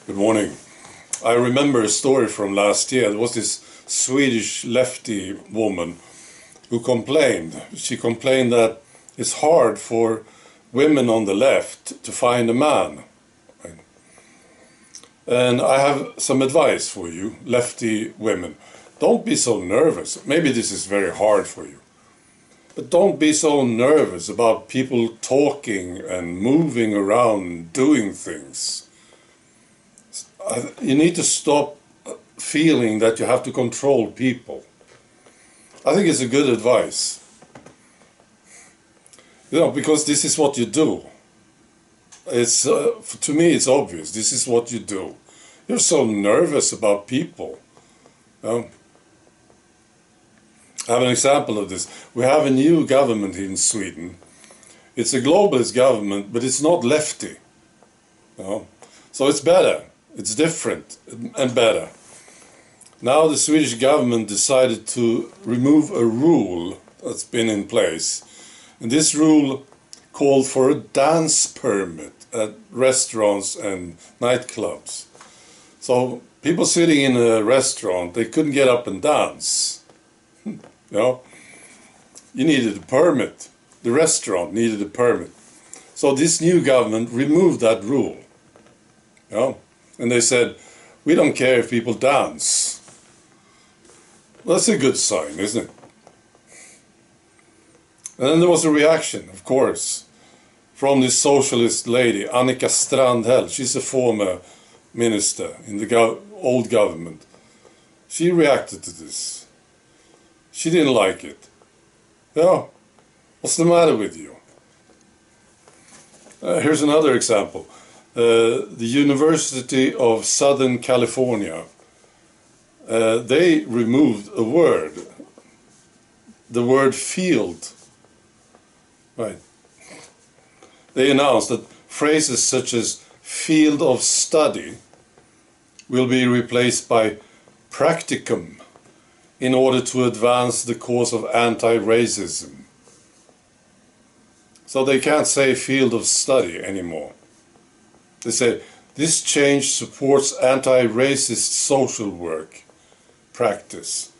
Good morning. I remember a story from last year. There was this Swedish lefty woman who complained. She complained that it's hard for women on the left to find a man. Right? And I have some advice for you, lefty women. Don't be so nervous. Maybe this is very hard for you. But don't be so nervous about people talking and moving around, doing things. You need to stop feeling that you have to control people. I think it's a good advice. You know, because this is what you do. It's to me, it's obvious. This is what you do. You're so nervous about people. You know? I have an example of this. We have a new government here in Sweden. It's a globalist government, but it's not lefty. You know? So it's better. It's different and better. Now the Swedish government decided to remove a rule that's been in place. And this rule called for a dance permit at restaurants and nightclubs. So people sitting in a restaurant, they couldn't get up and dance. You know, you needed a permit. The restaurant needed a permit. So this new government removed that rule. You know? And they said, we don't care if people dance. Well, that's a good sign, isn't it? And then there was a reaction, of course, from this socialist lady, Annika Strandhäll. She's a former minister in the old government. She reacted to this. She didn't like it. Yeah, what's the matter with you? Here's another example. The University of Southern California, they removed a word, the word field. Right. They announced that phrases such as field of study will be replaced by practicum in order to advance the cause of anti-racism. So they can't say field of study anymore. They say, this change supports anti-racist social work practice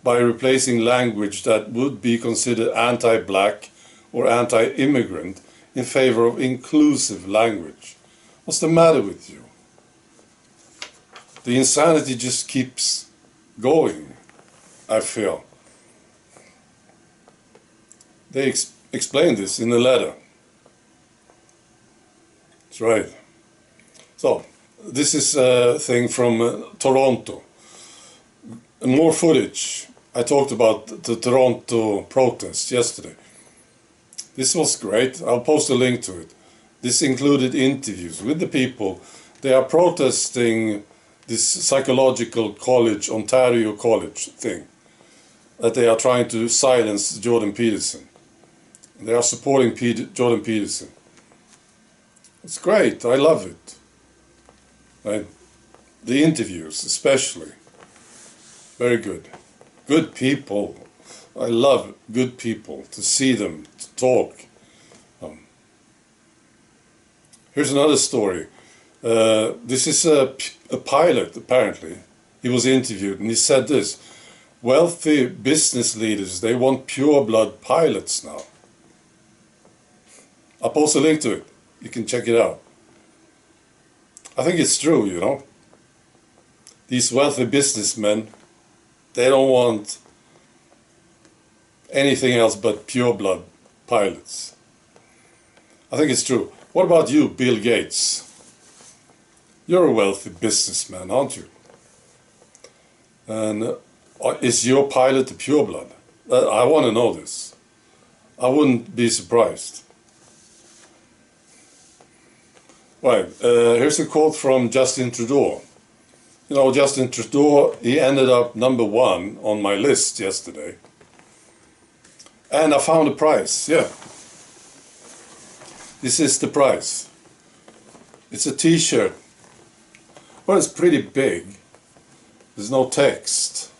by replacing language that would be considered anti-black or anti-immigrant in favor of inclusive language. What's the matter with you? The insanity just keeps going, I feel. They explain this in the letter. That's right. So, this is a thing from Toronto. More footage. I talked about the Toronto protests yesterday. This was great. I'll post a link to it. This included interviews with the people. They are protesting this psychological college, Ontario College thing, that they are trying to silence Jordan Peterson. They are supporting Jordan Peterson. It's great. I love it. Right? The interviews, especially. Very good. Good people. I love good people, to see them, to talk. Here's another story. This is a pilot, apparently. He was interviewed and he said this: wealthy business leaders, they want pureblood pilots now. I'll post a link to it. You can check it out. I think it's true, you know. These wealthy businessmen, they don't want anything else but pureblood pilots. I think it's true. What about you, Bill Gates? You're a wealthy businessman, aren't you? And is your pilot a pureblood? I want to know this. I wouldn't be surprised. Right, here's a quote from Justin Trudeau. You know, Justin Trudeau, he ended up #1 on my list yesterday. And I found a prize, yeah. This is the prize. It's a t-shirt. Well, it's pretty big. There's no text.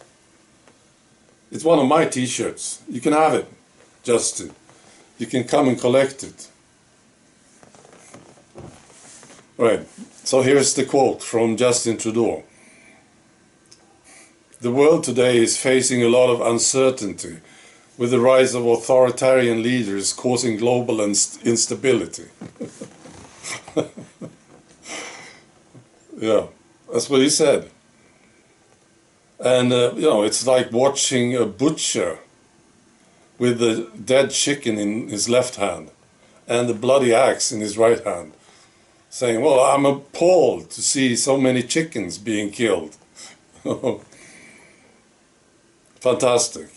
It's one of my t-shirts. You can have it, Justin. You can come and collect it. Right. So here's the quote from Justin Trudeau. The world today is facing a lot of uncertainty, with the rise of authoritarian leaders causing global instability. Yeah, that's what he said. And, you know, it's like watching a butcher with the dead chicken in his left hand and the bloody axe in his right hand, saying, well, I'm appalled to see so many chickens being killed. Fantastic.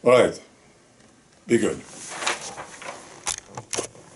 All right, be good.